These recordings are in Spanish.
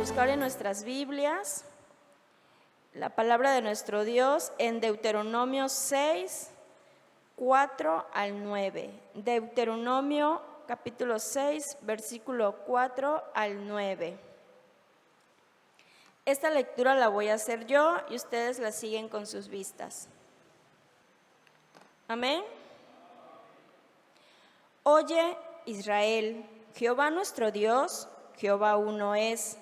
buscar en nuestras Biblias la palabra de nuestro Dios en Deuteronomio 6, 4 al 9. Deuteronomio capítulo 6, versículo 4 al 9. Esta lectura la voy a hacer yo y ustedes la siguen con sus vistas. Amén. Oye, Israel, Jehová nuestro Dios, Jehová uno es.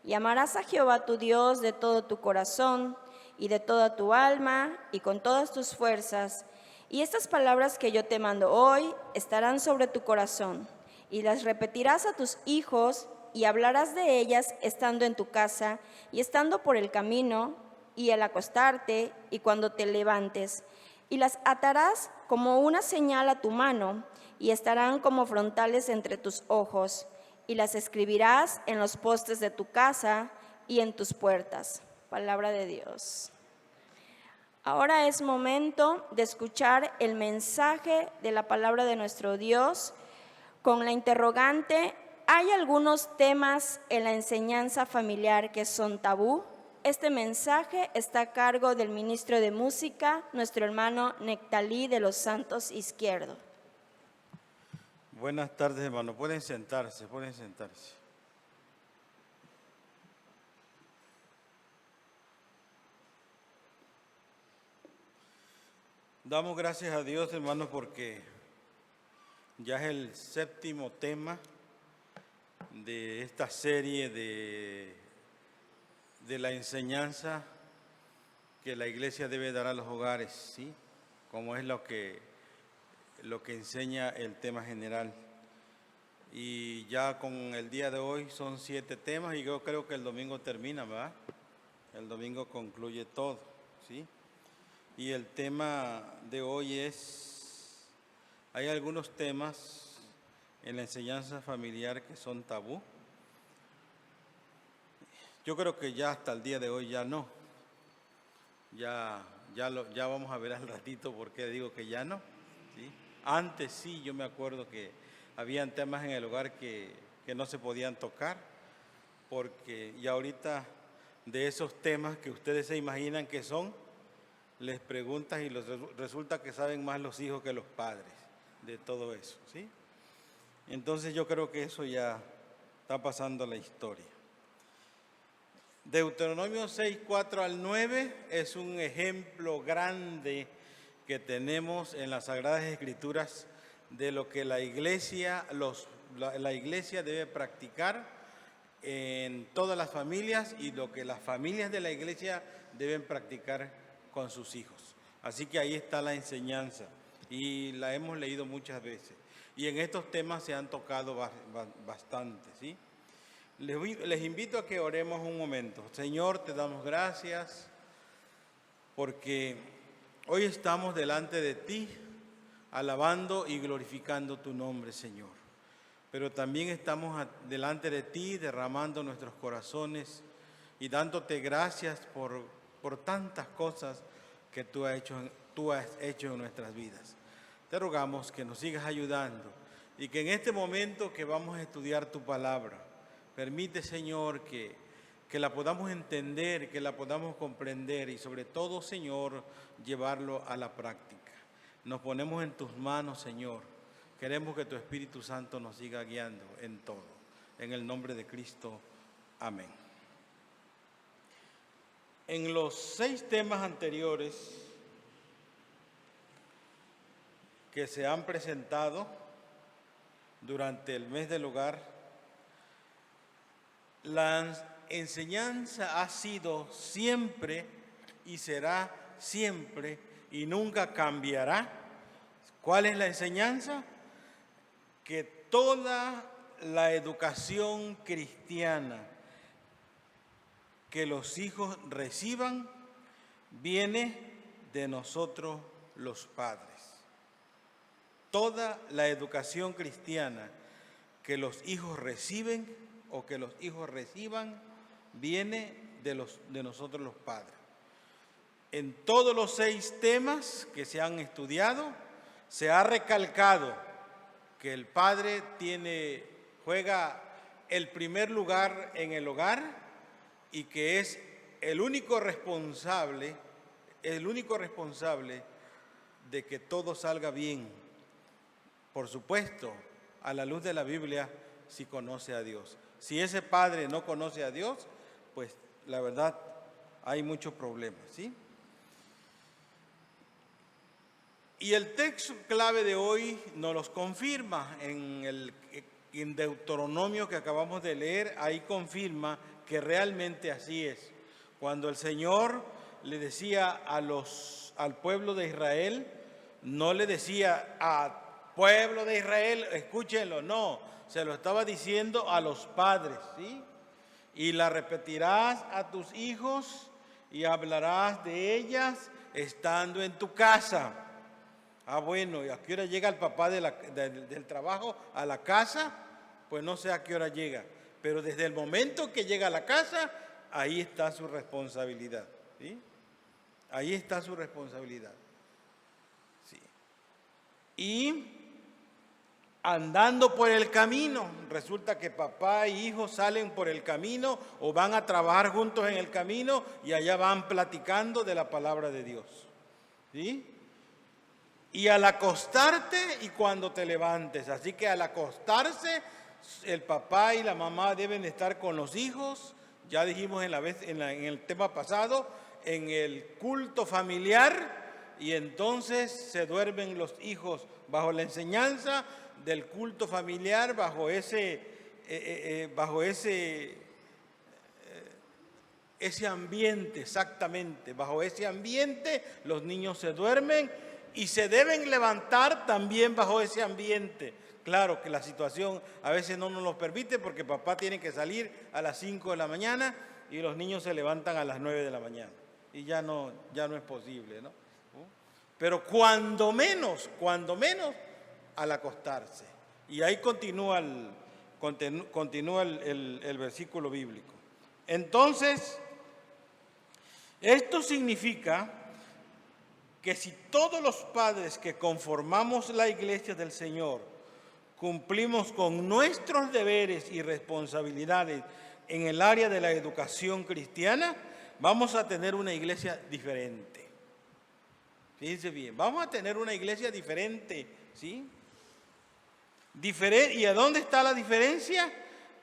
Y amarás a Jehová tu Dios de todo tu corazón y de toda tu alma y con todas tus fuerzas. Y estas palabras que yo te mando hoy estarán sobre tu corazón, y las repetirás a tus hijos, y hablarás de ellas estando en tu casa, y estando por el camino, y al acostarte, y cuando te levantes. Y las atarás como una señal a tu mano, y estarán como frontales entre tus ojos, y las escribirás en los postes de tu casa y en tus puertas. Palabra de Dios. Ahora es momento de escuchar el mensaje de la palabra de nuestro Dios con la interrogante: ¿hay algunos temas en la enseñanza familiar que son tabú? Este mensaje está a cargo del ministro de música, nuestro hermano Nectalí de los Santos Izquierdo. Buenas tardes, hermano. Pueden sentarse, pueden sentarse. Damos gracias a Dios, hermanos, porque ya es el séptimo tema de esta serie de la enseñanza que la iglesia debe dar a los hogares, ¿sí? Como es lo que enseña el tema general. Y ya con el día de hoy son 7 temas y yo creo que el domingo termina, ¿verdad? El domingo concluye todo, ¿sí? Y el tema de hoy es: hay algunos temas en la enseñanza familiar que son tabú. Yo creo que ya hasta el día de hoy ya no. Ya vamos a ver al ratito por qué digo que ya no, ¿sí? Antes sí, yo me acuerdo que habían temas en el hogar que no se podían tocar, y ahorita de esos temas que ustedes se imaginan que son, les preguntas y resulta que saben más los hijos que los padres de todo eso, ¿sí? Entonces yo creo que eso ya está pasando a la historia. Deuteronomio 6, 4 al 9 es un ejemplo grande que tenemos en las Sagradas Escrituras de lo que la iglesia debe practicar en todas las familias y lo que las familias de la iglesia deben practicar con sus hijos. Así que ahí está la enseñanza y la hemos leído muchas veces. Y en estos temas se han tocado bastante, ¿sí? Les invito a que oremos un momento. Señor, te damos gracias porque hoy estamos delante de ti, alabando y glorificando tu nombre, Señor. Pero también estamos delante de ti, derramando nuestros corazones y dándote gracias por tantas cosas que tú has hecho en nuestras vidas. Te rogamos que nos sigas ayudando y que en este momento que vamos a estudiar tu palabra, permite, Señor, que la podamos entender, que la podamos comprender y sobre todo, Señor, llevarlo a la práctica. Nos ponemos en tus manos, Señor. Queremos que tu Espíritu Santo nos siga guiando en todo. En el nombre de Cristo, amén. En los 6 temas anteriores que se han presentado durante el mes del hogar, la enseñanza ha sido siempre y será siempre y nunca cambiará. ¿Cuál es la enseñanza? Que toda la educación cristiana que los hijos reciban viene de nosotros los padres. Toda la educación cristiana que los hijos reciben o que los hijos reciban viene de nosotros los padres. En todos los 6 temas que se han estudiado se ha recalcado que el padre juega el primer lugar en el hogar y que es el único responsable de que todo salga bien. Por supuesto, a la luz de la Biblia, si conoce a Dios. Si ese padre no conoce a Dios, pues la verdad hay muchos problemas, ¿sí? Y el texto clave de hoy nos los confirma en Deuteronomio que acabamos de leer. Ahí confirma que realmente así es. Cuando el Señor le decía al pueblo de Israel, no le decía a pueblo de Israel, escúchenlo, no, se lo estaba diciendo a los padres, ¿sí? Y la repetirás a tus hijos y hablarás de ellas estando en tu casa. Ah, bueno, ¿y a qué hora llega el papá del trabajo a la casa? Pues no sé a qué hora llega, pero desde el momento que llega a la casa, ahí está su responsabilidad, ¿sí? Ahí está su responsabilidad, ¿sí? Y andando por el camino, resulta que papá e hijo salen por el camino o van a trabajar juntos en el camino y allá van platicando de la palabra de Dios, ¿sí? Y al acostarte y cuando te levantes, así que al acostarse el papá y la mamá deben estar con los hijos, ya dijimos en el tema pasado, en el culto familiar, y entonces se duermen los hijos bajo la enseñanza del culto familiar, bajo ese ambiente, exactamente, bajo ese ambiente los niños se duermen y se deben levantar también bajo ese ambiente. Claro que la situación a veces no nos lo permite porque papá tiene que salir a las 5 de la mañana y los niños se levantan a las 9 de la mañana y ya no es posible, ¿no? Pero cuando menos al acostarse. Y ahí continúa el versículo bíblico. Entonces, esto significa que si todos los padres que conformamos la iglesia del Señor cumplimos con nuestros deberes y responsabilidades en el área de la educación cristiana, vamos a tener una iglesia diferente. Fíjense bien, vamos a tener una iglesia diferente, ¿sí? ¿Y a dónde está la diferencia?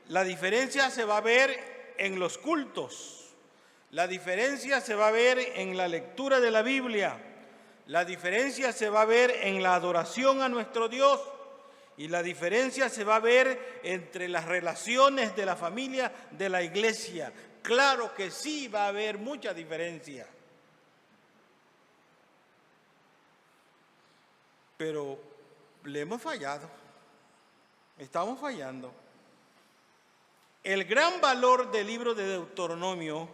La diferencia se va a ver en los cultos. La diferencia se va a ver en la lectura de la Biblia. La diferencia se va a ver en la adoración a nuestro Dios. Y la diferencia se va a ver entre las relaciones de la familia de la iglesia. Claro que sí va a haber mucha diferencia. Pero le hemos fallado. Estamos fallando. El gran valor del libro de Deuteronomio,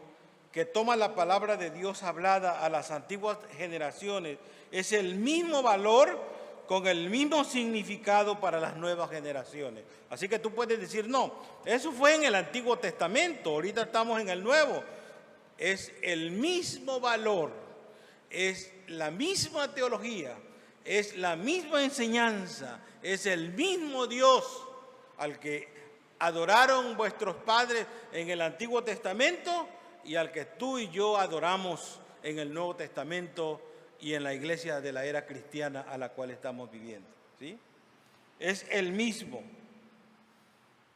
que toma la palabra de Dios hablada a las antiguas generaciones, es el mismo valor con el mismo significado para las nuevas generaciones. Así que tú puedes decir, no, eso fue en el Antiguo Testamento, ahorita estamos en el Nuevo. Es el mismo valor, es la misma teología, es la misma enseñanza, es el mismo Dios al que adoraron vuestros padres en el Antiguo Testamento y al que tú y yo adoramos en el Nuevo Testamento y en la iglesia de la era cristiana a la cual estamos viviendo, ¿sí? Es el mismo.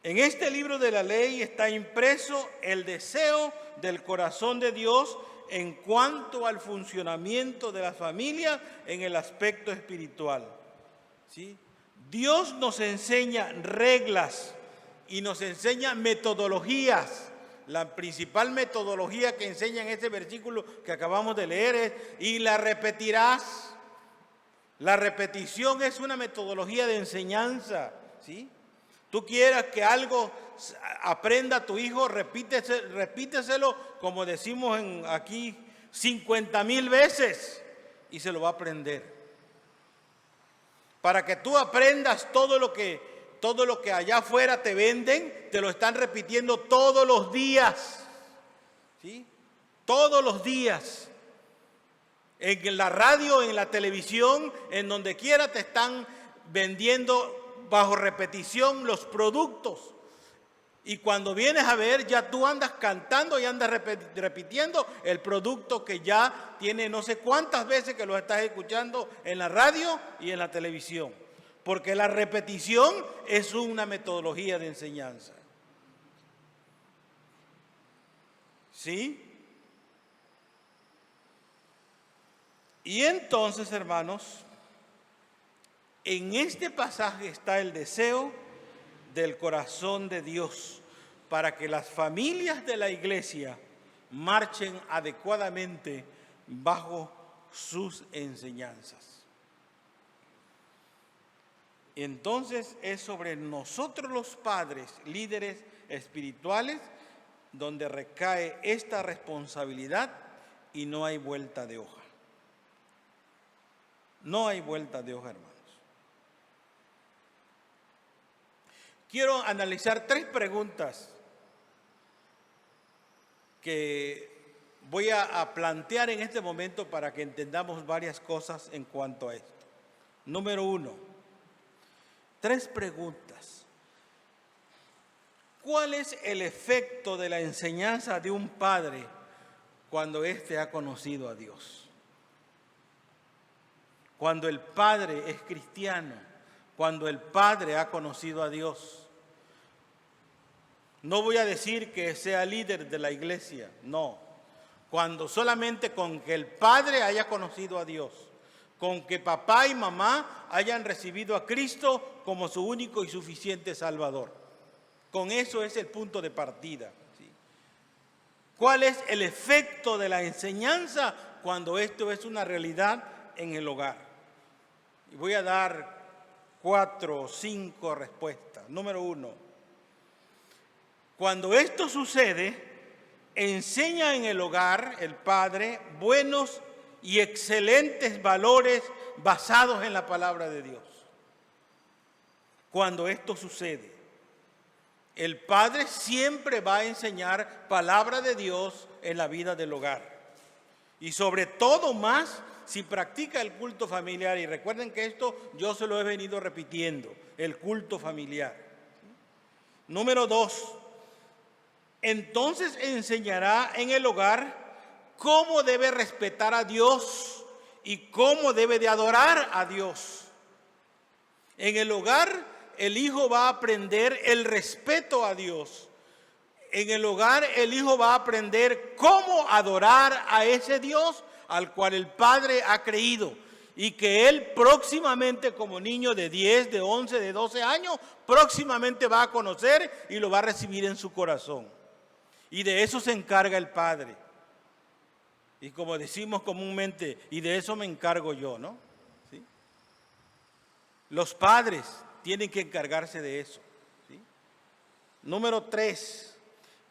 En este libro de la ley está impreso el deseo del corazón de Dios en cuanto al funcionamiento de la familia en el aspecto espiritual, ¿sí? Dios nos enseña reglas y nos enseña metodologías. La principal metodología que enseña en este versículo que acabamos de leer es, y la repetirás. La repetición es una metodología de enseñanza, ¿sí? Tú quieras que algo aprenda tu hijo, repíteselo, como decimos aquí, 50,000 veces y se lo va a aprender. Para que tú aprendas todo lo que allá afuera te venden, te lo están repitiendo todos los días, ¿sí? Todos los días. En la radio, en la televisión, en donde quiera te están vendiendo bajo repetición los productos. Y cuando vienes a ver, ya tú andas cantando y andas repitiendo el producto que ya tiene no sé cuántas veces que lo estás escuchando en la radio y en la televisión. Porque la repetición es una metodología de enseñanza. ¿Sí? Y entonces, hermanos, en este pasaje está el deseo del corazón de Dios para que las familias de la iglesia marchen adecuadamente bajo sus enseñanzas. Entonces es sobre nosotros los padres, líderes espirituales, donde recae esta responsabilidad y no hay vuelta de hoja. No hay vuelta de hoja, hermanos. Quiero analizar 3 preguntas que voy a plantear en este momento para que entendamos varias cosas en cuanto a esto. Número 1, 3 preguntas. ¿Cuál es el efecto de la enseñanza de un padre cuando éste ha conocido a Dios? Cuando el padre es cristiano, cuando el padre ha conocido a Dios. No voy a decir que sea líder de la iglesia, no. Cuando solamente con que el padre haya conocido a Dios, con que papá y mamá hayan recibido a Cristo como su único y suficiente Salvador. Con eso es el punto de partida. ¿Sí? ¿Cuál es el efecto de la enseñanza cuando esto es una realidad en el hogar? Y voy a dar 4 o 5 respuestas. Número 1. Cuando esto sucede, enseña en el hogar el padre buenos y excelentes valores basados en la palabra de Dios. Cuando esto sucede, el padre siempre va a enseñar palabra de Dios en la vida del hogar. Y sobre todo más si practica el culto familiar. Y recuerden que esto yo se lo he venido repitiendo, el culto familiar. Número 2. Entonces enseñará en el hogar cómo debe respetar a Dios y cómo debe de adorar a Dios. En el hogar el hijo va a aprender el respeto a Dios. En el hogar el hijo va a aprender cómo adorar a ese Dios al cual el padre ha creído. Y que él próximamente, como niño de 10, de 11, de 12 años, próximamente va a conocer y lo va a recibir en su corazón. Y de eso se encarga el padre. Y como decimos comúnmente, y de eso me encargo yo, ¿no? ¿Sí? Los padres tienen que encargarse de eso. ¿Sí? Número 3.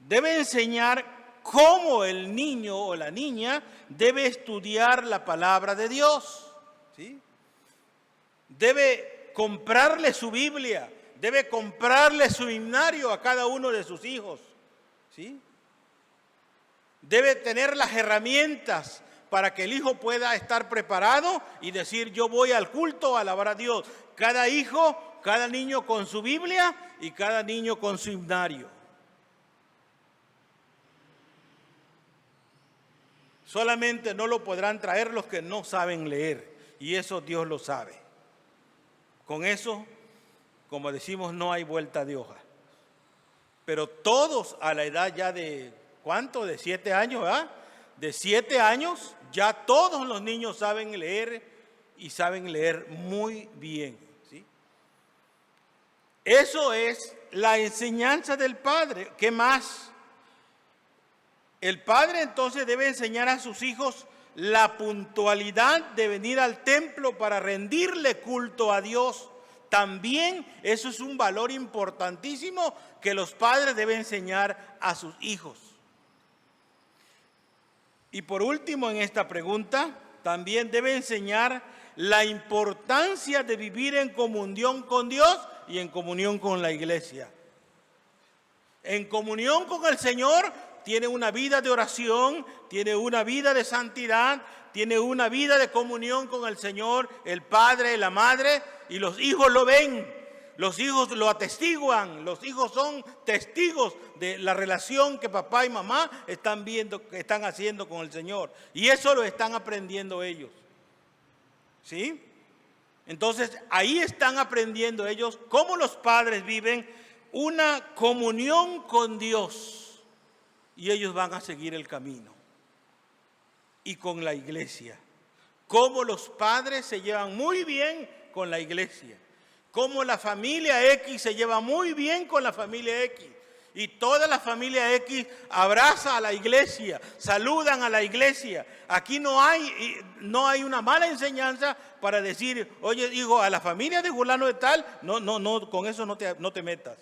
Debe enseñar cómo el niño o la niña debe estudiar la palabra de Dios. ¿Sí? Debe comprarle su Biblia, debe comprarle su himnario a cada uno de sus hijos. ¿Sí? Debe tener las herramientas para que el hijo pueda estar preparado y decir: yo voy al culto a alabar a Dios. Cada hijo, cada niño con su Biblia y cada niño con su himnario. Solamente no lo podrán traer los que no saben leer, y eso Dios lo sabe. Con eso, como decimos, no hay vuelta de hoja. Pero todos a la edad ya de, ¿cuánto? De 7 años, ¿verdad? De 7 años ya todos los niños saben leer y saben leer muy bien. ¿Sí? Eso es la enseñanza del padre. ¿Qué más? El padre entonces debe enseñar a sus hijos la puntualidad de venir al templo para rendirle culto a Dios. También eso es un valor importantísimo que los padres deben enseñar a sus hijos. Y por último, en esta pregunta, también debe enseñar la importancia de vivir en comunión con Dios y en comunión con la iglesia. En comunión con el Señor tiene una vida de oración, tiene una vida de santidad, tiene una vida de comunión con el Señor, el Padre, la Madre, y los hijos lo ven. Los hijos lo atestiguan, los hijos son testigos de la relación que papá y mamá están viendo, que están haciendo con el Señor. Y eso lo están aprendiendo ellos. ¿Sí? Entonces, ahí están aprendiendo ellos cómo los padres viven una comunión con Dios. Y ellos van a seguir el camino. Y con la iglesia. Cómo los padres se llevan muy bien con la iglesia. Cómo la familia X se lleva muy bien con la familia X. Y toda la familia X abraza a la iglesia, saludan a la iglesia. Aquí no hay una mala enseñanza para decir, oye, hijo, a la familia de fulano de tal, no, con eso no te metas.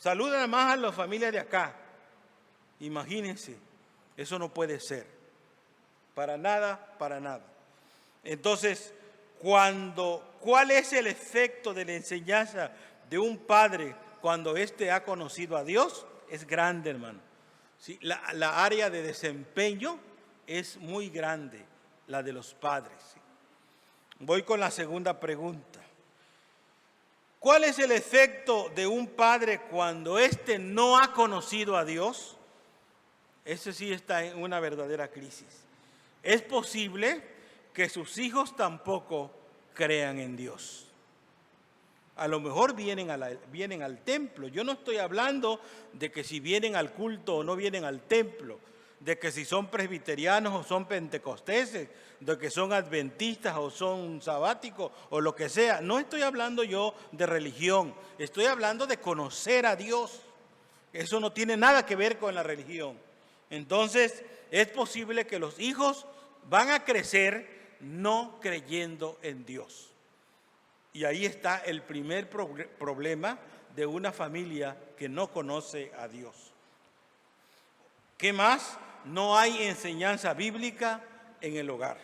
Saludan más a la familia de acá. Imagínense, eso no puede ser. Para nada, para nada. Entonces, ¿cuál es el efecto de la enseñanza de un padre cuando éste ha conocido a Dios? Es grande, hermano. ¿Sí? La área de desempeño es muy grande, la de los padres. ¿Sí? Voy con la segunda pregunta. ¿Cuál es el efecto de un padre cuando éste no ha conocido a Dios? Ese sí está en una verdadera crisis. Es posible que sus hijos tampoco crean en Dios. A lo mejor vienen al templo. Yo no estoy hablando de que si vienen al culto o no vienen al templo, de que si son presbiterianos o son pentecosteses, de que son adventistas o son sabáticos o lo que sea. No estoy hablando yo de religión, estoy hablando de conocer a Dios. Eso no tiene nada que ver con la religión. Entonces, es posible que los hijos van a crecer no creyendo en Dios. Y ahí está el primer problema de una familia que no conoce a Dios. ¿Qué más? No hay enseñanza bíblica en el hogar.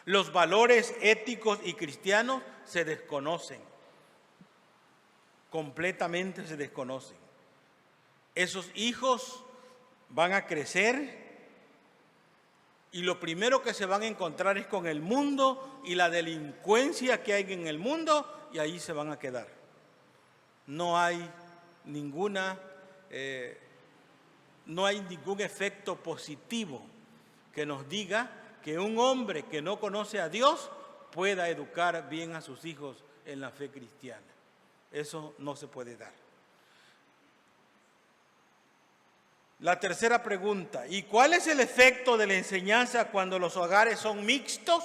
Los valores éticos y cristianos se desconocen. Completamente se desconocen. Esos hijos van a crecer y lo primero que se van a encontrar es con el mundo y la delincuencia que hay en el mundo, y ahí se van a quedar. No hay ningún efecto positivo que nos diga que un hombre que no conoce a Dios pueda educar bien a sus hijos en la fe cristiana. Eso no se puede dar. La tercera pregunta, ¿y cuál es el efecto de la enseñanza cuando los hogares son mixtos?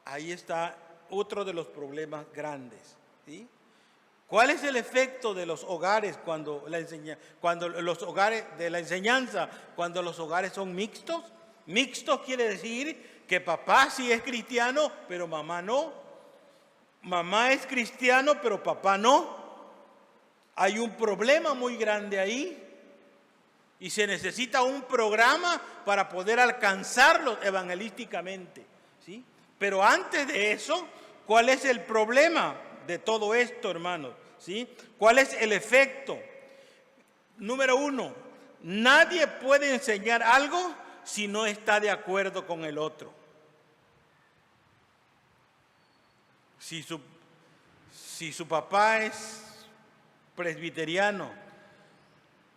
Ahí está otro de los problemas grandes. ¿Sí? ¿Cuál es el efecto de los hogares cuando la enseñanza cuando los hogares son mixtos? Mixtos quiere decir que papá sí es cristiano, pero mamá no. Mamá es cristiano, pero papá no. Hay un problema muy grande ahí. Y se necesita un programa para poder alcanzarlos evangelísticamente, ¿sí? Pero antes de eso, ¿cuál es el problema de todo esto, hermanos? ¿Sí? ¿Cuál es el efecto? Número uno, nadie puede enseñar algo si no está de acuerdo con el otro. Si su papá es presbiteriano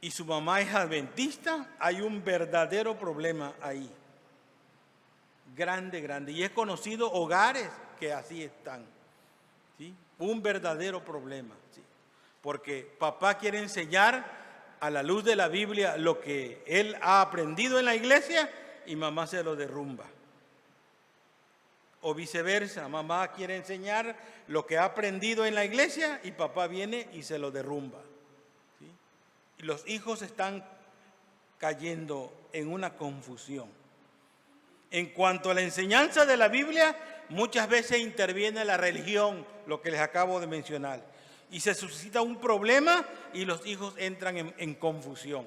y su mamá es adventista, hay un verdadero problema ahí. Grande, grande. Y he conocido hogares que así están. ¿Sí? Un verdadero problema. ¿Sí? Porque papá quiere enseñar a la luz de la Biblia lo que él ha aprendido en la iglesia y mamá se lo derrumba. O viceversa, mamá quiere enseñar lo que ha aprendido en la iglesia y papá viene y se lo derrumba. Y los hijos están cayendo en una confusión. En cuanto a la enseñanza de la Biblia, muchas veces interviene la religión, lo que les acabo de mencionar. Y se suscita un problema y los hijos entran en confusión.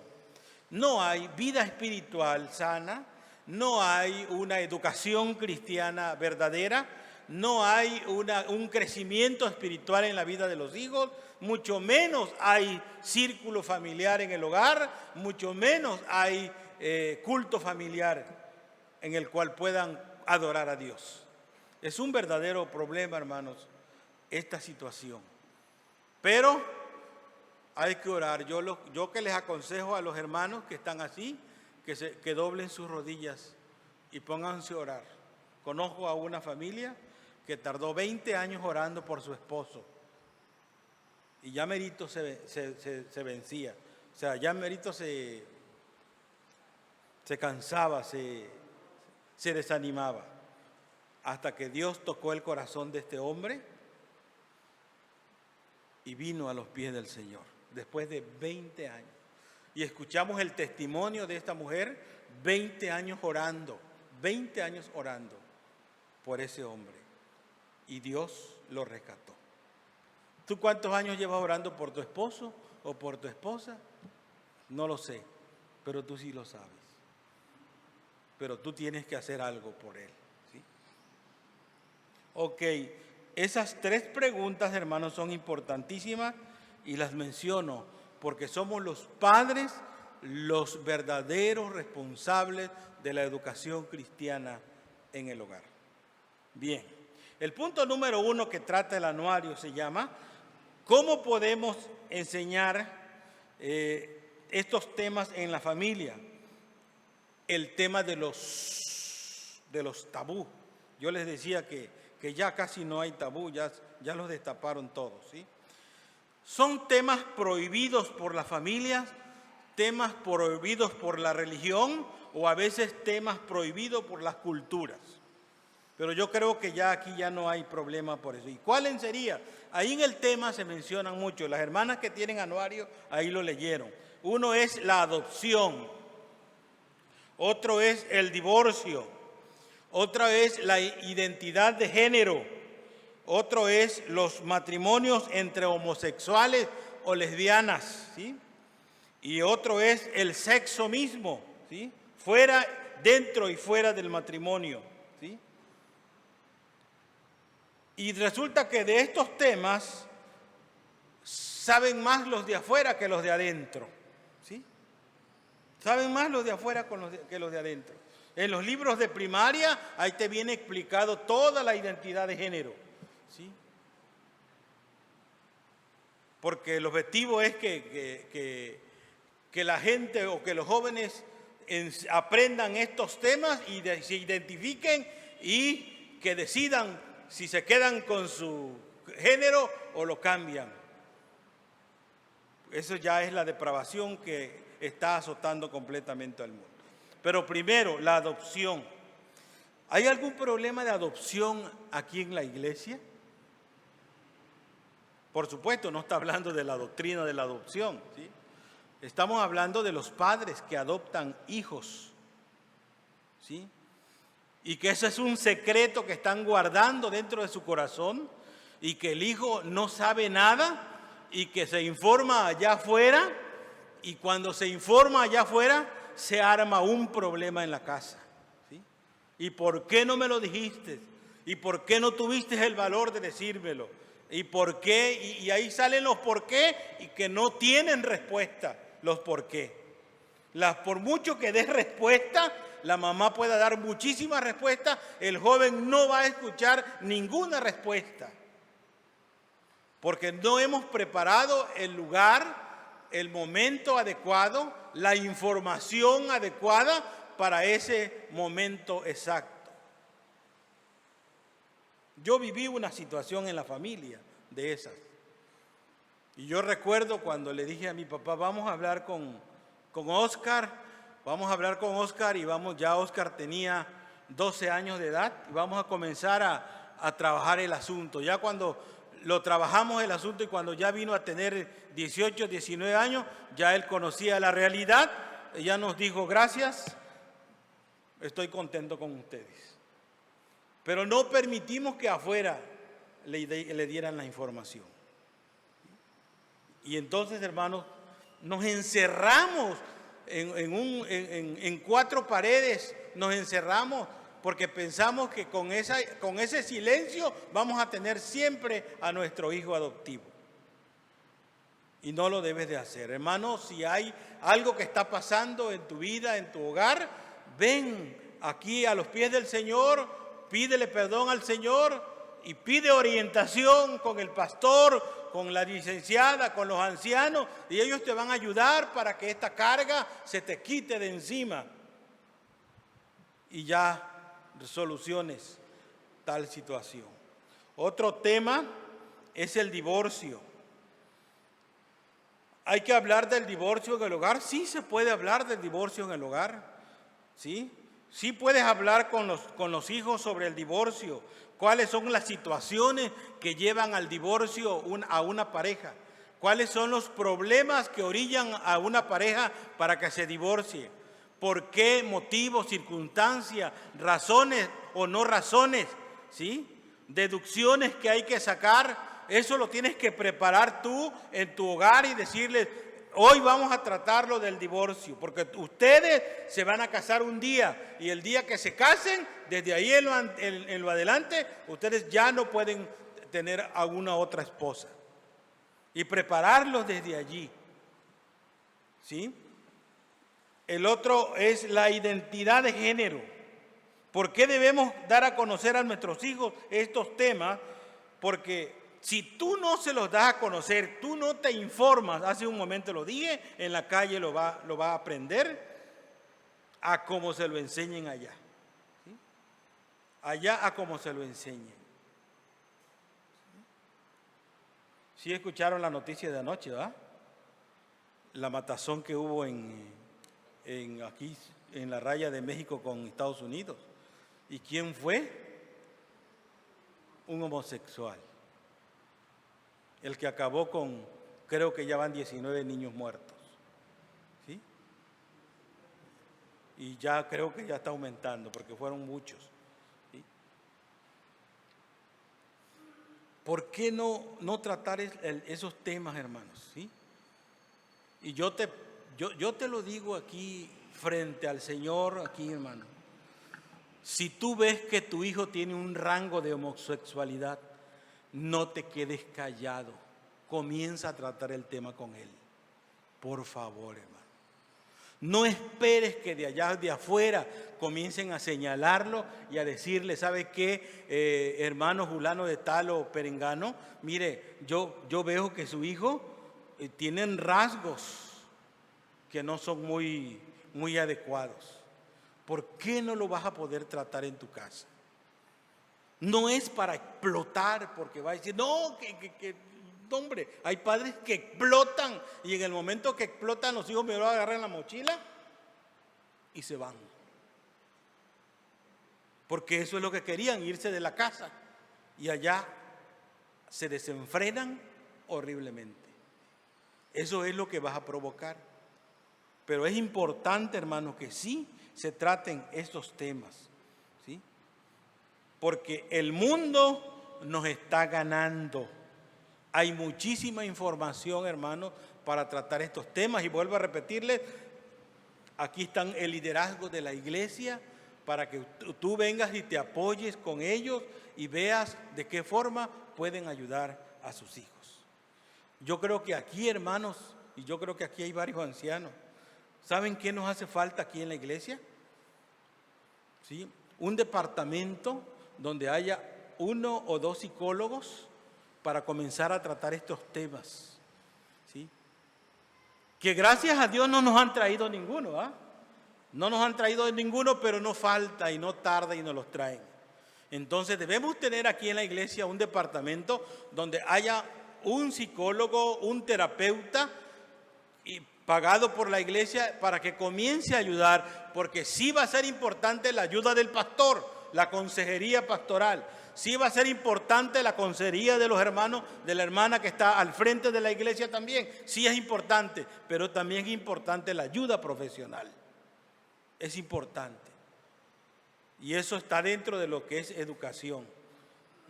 No hay vida espiritual sana, no hay una educación cristiana verdadera, no hay un crecimiento espiritual en la vida de los hijos, mucho menos hay círculo familiar en el hogar, mucho menos hay culto familiar en el cual puedan adorar a Dios. Es un verdadero problema, hermanos, esta situación. Pero hay que orar. Yo que les aconsejo a los hermanos que están así, que doblen sus rodillas y pónganse a orar. Conozco a una familia que tardó 20 años orando por su esposo y ya merito se vencía. O sea, ya merito se cansaba, se desanimaba, hasta que Dios tocó el corazón de este hombre y vino a los pies del Señor, después de 20 años. Y escuchamos el testimonio de esta mujer, 20 años orando por ese hombre. Y Dios lo rescató. ¿Tú cuántos años llevas orando por tu esposo o por tu esposa? No lo sé, pero tú sí lo sabes. Pero tú tienes que hacer algo por él, ¿sí? Ok, esas 3 preguntas, hermanos, son importantísimas y las menciono porque somos los padres los verdaderos responsables de la educación cristiana en el hogar. Bien, el punto número 1 que trata el anuario se llama ¿cómo podemos enseñar estos temas en la familia? El tema de los tabú. Yo les decía que ya casi no hay tabú, ya los destaparon todos, ¿sí? Son temas prohibidos por las familias, temas prohibidos por la religión o a veces temas prohibidos por las culturas. Pero yo creo que ya aquí ya no hay problema por eso. ¿Y cuál sería? Ahí en el tema se mencionan mucho. Las hermanas que tienen anuario ahí lo leyeron. Uno es la adopción, otro es el divorcio, otra es la identidad de género, otro es los matrimonios entre homosexuales o lesbianas, ¿sí? Y otro es el sexo mismo, ¿sí? Fuera, dentro y fuera del matrimonio, ¿sí? Y resulta que de estos temas saben más los de afuera que los de adentro, ¿sí? Saben más los de afuera que los de adentro. En los libros de primaria, ahí te viene explicado toda la identidad de género, ¿sí? Porque el objetivo es que la gente o que los jóvenes aprendan estos temas y se identifiquen y que decidan si se quedan con su género o lo cambian. Eso ya es la depravación que está azotando completamente al mundo. Pero primero, la adopción. ¿Hay algún problema de adopción aquí en la iglesia? Por supuesto, no está hablando de la doctrina de la adopción, ¿sí? Estamos hablando de los padres que adoptan hijos, ¿sí? Y que ese es un secreto que están guardando dentro de su corazón y que el hijo no sabe nada y que se informa allá afuera y cuando se informa allá afuera se arma un problema en la casa, ¿sí? ¿Y por qué no me lo dijiste? ¿Y por qué no tuviste el valor de decírmelo? ¿Y por qué? Y ahí salen los por qué y que no tienen respuesta, los por qué. Por mucho que dé respuesta, la mamá pueda dar muchísimas respuestas, el joven no va a escuchar ninguna respuesta. Porque no hemos preparado el lugar, el momento adecuado, la información adecuada para ese momento exacto. Yo viví una situación en la familia de esas. Y yo recuerdo cuando le dije a mi papá, vamos a hablar con Oscar, y ya Oscar tenía 12 años de edad y vamos a comenzar a trabajar el asunto. Ya cuando lo trabajamos el asunto y cuando ya vino a tener 18, 19 años, ya él conocía la realidad, ella nos dijo, gracias, estoy contento con ustedes. Pero no permitimos que afuera le dieran la información. Y entonces, hermanos, nos encerramos en 4 paredes, nos encerramos porque pensamos que con ese silencio vamos a tener siempre a nuestro hijo adoptivo. Y no lo debes de hacer. Hermano, si hay algo que está pasando en tu vida, en tu hogar, ven aquí a los pies del Señor, pídele perdón al Señor y pide orientación con el pastor, con la licenciada, con los ancianos, y ellos te van a ayudar para que esta carga se te quite de encima y ya soluciones tal situación. Otro tema es el divorcio. ¿Hay que hablar del divorcio en el hogar? Sí, se puede hablar del divorcio en el hogar. ¿Sí? Sí puedes hablar con los hijos sobre el divorcio. ¿Cuáles son las situaciones que llevan al divorcio a una pareja? ¿Cuáles son los problemas que orillan a una pareja para que se divorcie? ¿Por qué motivos, circunstancias, razones o no razones? ¿Sí? Deducciones que hay que sacar. Eso lo tienes que preparar tú en tu hogar y decirles, hoy vamos a tratar lo del divorcio, porque ustedes se van a casar un día y el día que se casen, desde ahí en lo adelante, ustedes ya no pueden tener a una otra esposa. Y prepararlos desde allí. ¿Sí? El otro es la identidad de género. ¿Por qué debemos dar a conocer a nuestros hijos estos temas? Porque si tú no se los das a conocer, tú no te informas, hace un momento lo dije, en la calle lo va a aprender a cómo se lo enseñen allá. ¿Sí? Allá a cómo se lo enseñen. ¿Sí escucharon la noticia de anoche, verdad? La matazón que hubo aquí en la raya de México con Estados Unidos. ¿Y quién fue? Un homosexual. El que acabó con, creo que ya van 19 niños muertos. ¿Sí? Y ya creo que ya está aumentando porque fueron muchos. ¿Sí? ¿Por qué no tratar esos temas, hermanos? ¿Sí? Y yo te lo digo aquí frente al Señor, aquí, hermano. Si tú ves que tu hijo tiene un rango de homosexualidad, no te quedes callado. Comienza a tratar el tema con él. Por favor, hermano. No esperes que de allá, de afuera, comiencen a señalarlo y a decirle, ¿sabe qué, hermano fulano de tal o perengano? Mire, yo veo que su hijo tienen rasgos que no son muy adecuados. ¿Por qué no lo vas a poder tratar en tu casa? No es para explotar, porque va a decir, no, hombre, hay padres que explotan y en el momento que explotan los hijos me lo agarran la mochila y se van. Porque eso es lo que querían, irse de la casa y allá se desenfrenan horriblemente. Eso es lo que vas a provocar. Pero es importante, hermanos, que sí se traten estos temas, ¿sí? Porque el mundo nos está ganando. Hay muchísima información, hermanos, para tratar estos temas. Y vuelvo a repetirles, aquí están el liderazgo de la iglesia para que tú vengas y te apoyes con ellos y veas de qué forma pueden ayudar a sus hijos. Yo creo que aquí, hermanos, y yo creo que aquí hay varios ancianos, ¿saben qué nos hace falta aquí en la iglesia? ¿Sí? Un departamento donde haya 1 o 2 psicólogos para comenzar a tratar estos temas. ¿Sí? Que gracias a Dios no nos han traído ninguno, ¿ah? No nos han traído ninguno, pero no falta y no tarda y nos los traen. Entonces debemos tener aquí en la iglesia un departamento donde haya un psicólogo, un terapeuta y pagado por la iglesia para que comience a ayudar, porque sí va a ser importante la ayuda del pastor, la consejería pastoral, sí va a ser importante la consejería de los hermanos, de la hermana que está al frente de la iglesia también, sí es importante, pero también es importante la ayuda profesional, es importante. Y eso está dentro de lo que es educación.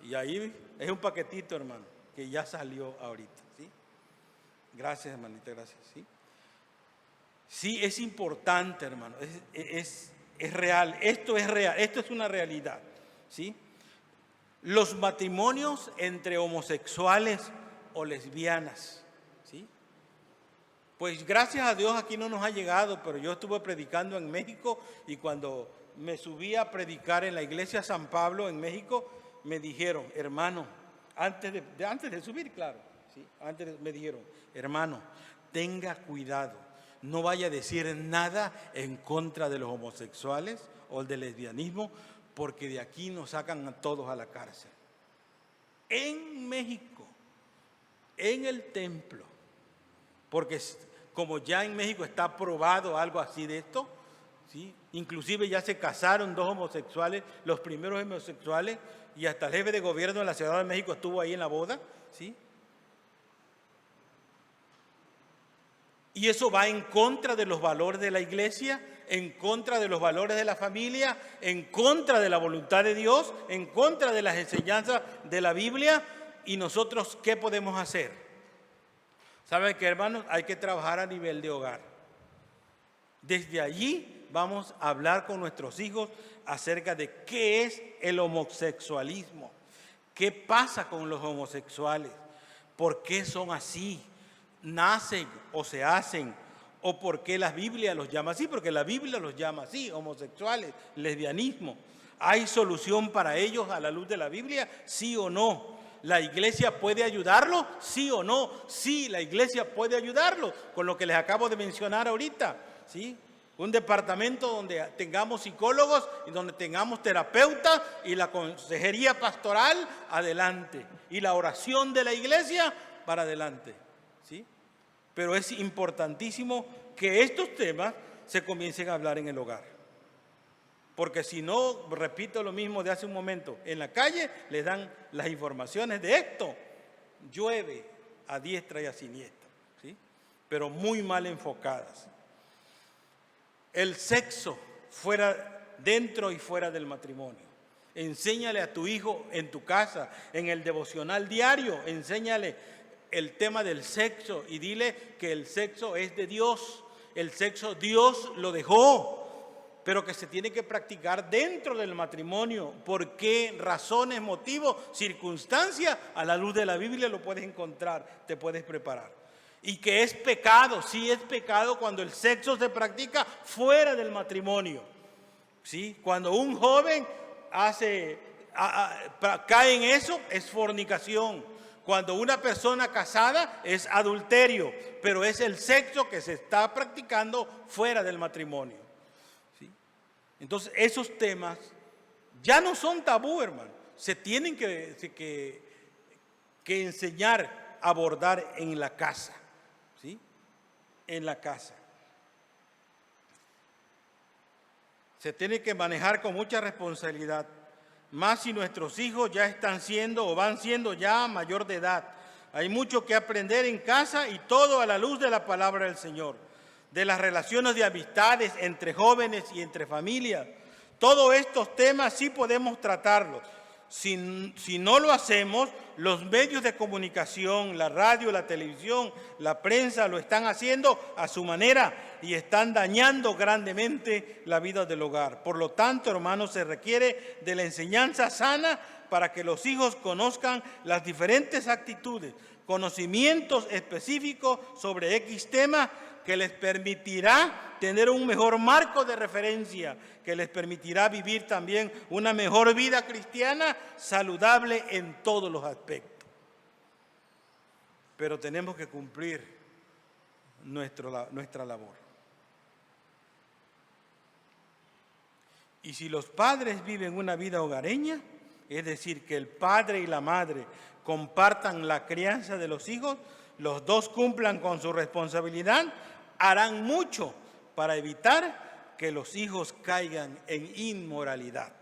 Y ahí es un paquetito, hermano, que ya salió ahorita, ¿sí? Gracias, hermanita, gracias, ¿sí? Sí, es importante, hermano, es real, esto es real, esto es una realidad, ¿sí? Los matrimonios entre homosexuales o lesbianas, ¿sí? Pues gracias a Dios aquí no nos ha llegado, pero yo estuve predicando en México y cuando me subí a predicar en la iglesia San Pablo en México, me dijeron, hermano, antes de subir, claro, ¿sí? Me dijeron, hermano, tenga cuidado, no vaya a decir nada en contra de los homosexuales o del lesbianismo, porque de aquí nos sacan a todos a la cárcel. En México, en el templo, porque como ya en México está aprobado algo así de esto, ¿sí? Inclusive ya se casaron 2 homosexuales, los primeros homosexuales, y hasta el jefe de gobierno de la Ciudad de México estuvo ahí en la boda, ¿sí? Y eso va en contra de los valores de la iglesia, en contra de los valores de la familia, en contra de la voluntad de Dios, en contra de las enseñanzas de la Biblia. ¿Y nosotros qué podemos hacer? ¿Saben qué, hermanos? Hay que trabajar a nivel de hogar. Desde allí vamos a hablar con nuestros hijos acerca de qué es el homosexualismo, qué pasa con los homosexuales, por qué son así, nacen o se hacen, o por qué la Biblia los llama así, porque la Biblia los llama así, homosexuales, lesbianismo. ¿Hay solución para ellos a la luz de la Biblia? ¿Sí o no? ¿La iglesia puede ayudarlos? ¿Sí o no? Sí, la iglesia puede ayudarlos, con lo que les acabo de mencionar ahorita, ¿sí? Un departamento donde tengamos psicólogos y donde tengamos terapeutas y la consejería pastoral, adelante. Y la oración de la iglesia, para adelante, ¿sí? Pero es importantísimo que estos temas se comiencen a hablar en el hogar. Porque si no, repito lo mismo de hace un momento, en la calle les dan las informaciones de esto, llueve a diestra y a siniestra, ¿sí? Pero muy mal enfocadas. El sexo dentro y fuera del matrimonio. Enséñale a tu hijo en tu casa, en el devocional diario, enséñale el tema del sexo y dile que el sexo es de Dios. El sexo Dios lo dejó, pero que se tiene que practicar dentro del matrimonio. ¿Por qué? Razones, motivos, circunstancias, a la luz de la Biblia lo puedes encontrar, te puedes preparar. Y que es pecado, sí es pecado cuando el sexo se practica fuera del matrimonio, ¿sí? Cuando un joven cae en eso, es fornicación. Cuando una persona casada es adulterio, pero es el sexo que se está practicando fuera del matrimonio, ¿sí? Entonces, esos temas ya no son tabú, hermano. Se tienen que enseñar a abordar en la casa, ¿sí? En la casa. Se tiene que manejar con mucha responsabilidad, más si nuestros hijos ya están siendo o van siendo ya mayor de edad. Hay mucho que aprender en casa y todo a la luz de la palabra del Señor, de las relaciones de amistades entre jóvenes y entre familias. Todos estos temas sí podemos tratarlos. Si no lo hacemos, los medios de comunicación, la radio, la televisión, la prensa lo están haciendo a su manera y están dañando grandemente la vida del hogar. Por lo tanto, hermanos, se requiere de la enseñanza sana para que los hijos conozcan las diferentes actitudes, conocimientos específicos sobre X tema que les permitirá tener un mejor marco de referencia, que les permitirá vivir también una mejor vida cristiana saludable en todos los aspectos. Pero tenemos que cumplir nuestra labor. Y si los padres viven una vida hogareña, es decir, que el padre y la madre compartan la crianza de los hijos, los dos cumplan con su responsabilidad, harán mucho para evitar que los hijos caigan en inmoralidad,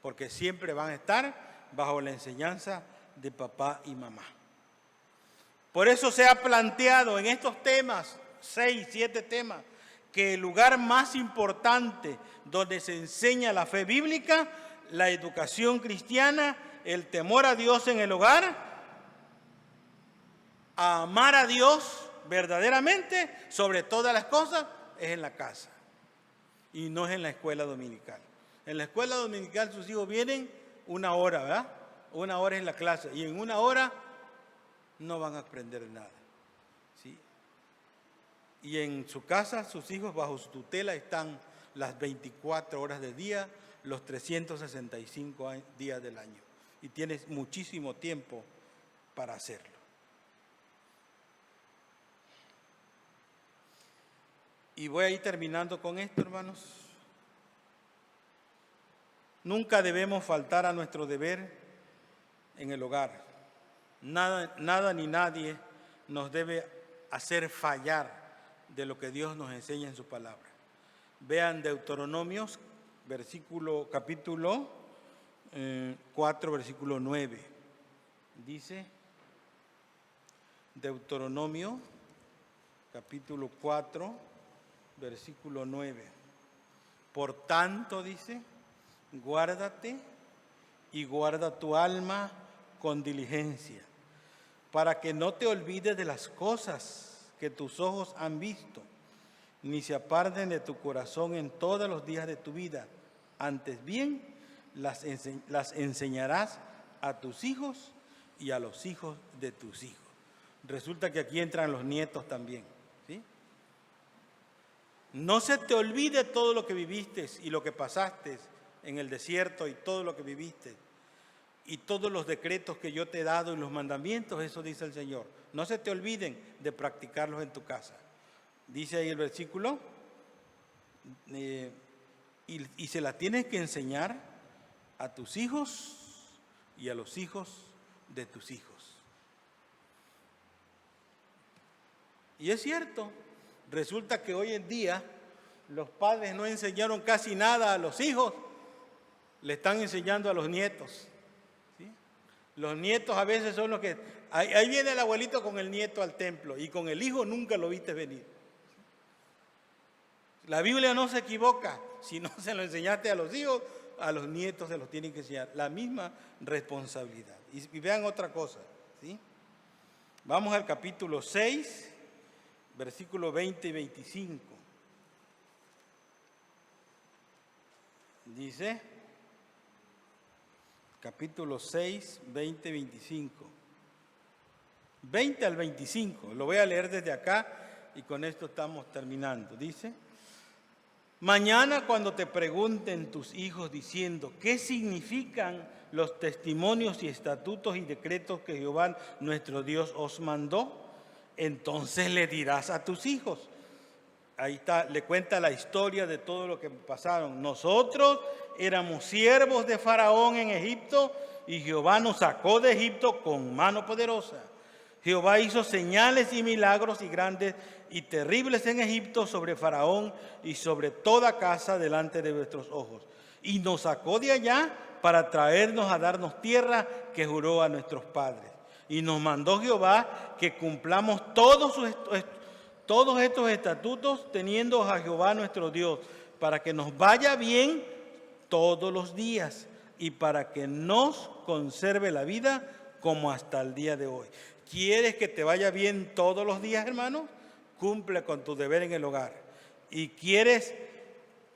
porque siempre van a estar bajo la enseñanza de papá y mamá. Por eso se ha planteado en estos temas, 6, 7 temas, que el lugar más importante donde se enseña la fe bíblica, la educación cristiana, el temor a Dios en el hogar, a amar a Dios verdaderamente sobre todas las cosas, es en la casa y no es en la escuela dominical. En la escuela dominical sus hijos vienen 1 hora, ¿verdad? 1 hora en la clase y en 1 hora no van a aprender nada, ¿sí? Y en su casa sus hijos bajo su tutela están las 24 horas del día, los 365 días del año. y tienes muchísimo tiempo para hacerlo. Y voy a ir terminando con esto, hermanos. Nunca debemos faltar a nuestro deber en el hogar. Nada ni nadie nos debe hacer fallar de lo que Dios nos enseña en su palabra. Vean Deuteronomios, capítulo 4, versículo 9. Dice, Deuteronomio, capítulo 4, versículo 9. Por tanto, dice, guárdate y guarda tu alma con diligencia, para que no te olvides de las cosas que tus ojos han visto, ni se aparten de tu corazón en todos los días de tu vida. Antes bien, las enseñarás a tus hijos y a los hijos de tus hijos. Resulta que aquí entran los nietos también, ¿sí? No se te olvide todo lo que viviste y lo que pasaste en el desierto y todo lo que viviste y todos los decretos que yo te he dado y los mandamientos, eso dice el Señor. No se te olviden de practicarlos en tu casa. Dice ahí el versículo, y se la tienes que enseñar a tus hijos y a los hijos de tus hijos. Y es cierto, resulta que hoy en día los padres no enseñaron casi nada a los hijos, le están enseñando a los nietos. ¿Sí? Los nietos a veces son los que... Ahí viene el abuelito con el nieto al templo y con el hijo nunca lo viste venir. La Biblia no se equivoca. Si no se lo enseñaste a los hijos, a los nietos se los tienen que enseñar. La misma responsabilidad. Y vean otra cosa, ¿sí? Vamos al capítulo 6, versículos 20 y 25. Dice, capítulo 6, 20 y 25. 20 al 25. Lo voy a leer desde acá y con esto estamos terminando. Dice, mañana cuando te pregunten tus hijos diciendo, ¿qué significan los testimonios y estatutos y decretos que Jehová nuestro Dios os mandó? Entonces le dirás a tus hijos. Ahí está, le cuenta la historia de todo lo que pasaron. Nosotros éramos siervos de Faraón en Egipto y Jehová nos sacó de Egipto con mano poderosa. Jehová hizo señales y milagros y grandes y terribles en Egipto sobre Faraón y sobre toda casa delante de nuestros ojos. Y nos sacó de allá para traernos a darnos tierra que juró a nuestros padres. Y nos mandó Jehová que cumplamos todos estos estatutos teniendo a Jehová nuestro Dios, para que nos vaya bien todos los días y para que nos conserve la vida como hasta el día de hoy. ¿Quieres que te vaya bien todos los días, hermano? Cumple con tu deber en el hogar. ¿Y quieres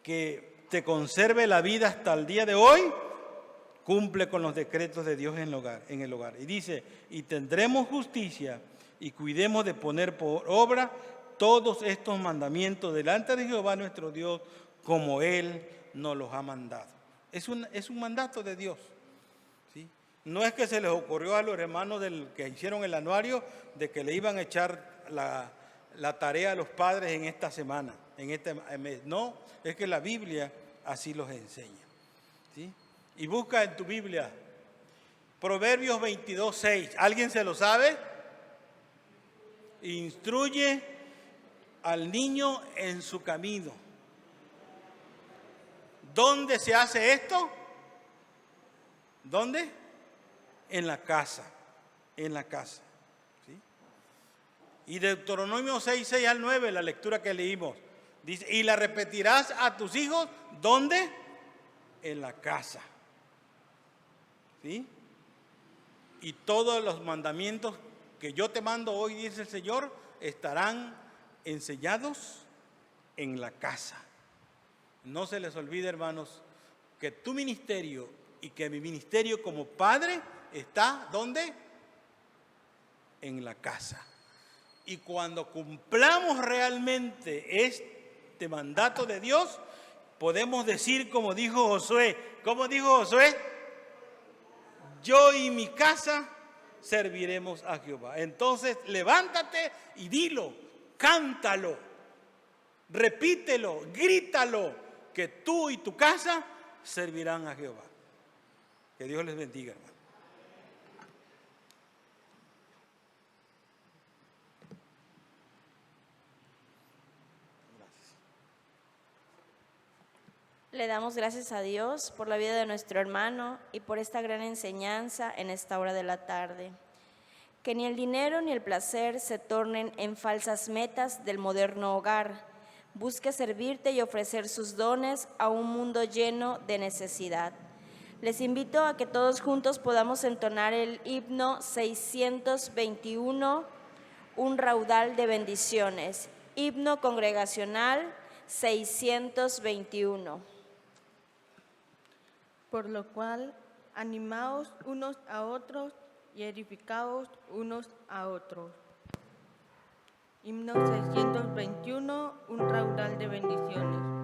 que te conserve la vida hasta el día de hoy? Cumple con los decretos de Dios en el hogar. Y dice, y tendremos justicia y cuidemos de poner por obra todos estos mandamientos delante de Jehová nuestro Dios, como Él nos los ha mandado. Es un mandato de Dios. ¿Sí? No es que se les ocurrió a los hermanos que hicieron el anuario de que le iban a echar la tarea a los padres en esta semana, en este mes. No, es que la Biblia así los enseña. ¿Sí? Y busca en tu Biblia Proverbios 22:6. ¿Alguien se lo sabe? Instruye al niño en su camino. ¿Dónde se hace esto? ¿Dónde? En la casa. En la casa. ¿Sí? Y Deuteronomio 6 al 9, la lectura que leímos, dice, y la repetirás a tus hijos, ¿dónde? En la casa. ¿Sí? Y todos los mandamientos que yo te mando hoy, dice el Señor, estarán enseñados en la casa. No se les olvide, hermanos, que tu ministerio y que mi ministerio como padre está, ¿dónde? En la casa. Y cuando cumplamos realmente este mandato de Dios, podemos decir como dijo Josué. ¿Cómo dijo Josué? yo y mi casa serviremos a Jehová. Entonces, levántate y dilo, cántalo, repítelo, grítalo, que tú y tu casa servirán a Jehová. Que Dios les bendiga, hermano. Le damos gracias a Dios por la vida de nuestro hermano y por esta gran enseñanza en esta hora de la tarde. Que ni el dinero ni el placer se tornen en falsas metas del moderno hogar. Busque servirte y ofrecer sus dones a un mundo lleno de necesidad. Les invito a que todos juntos podamos entonar el himno 621, un raudal de bendiciones. Himno congregacional 621. Por lo cual, animaos unos a otros y edificaos unos a otros. Himno 621, un raudal de bendiciones.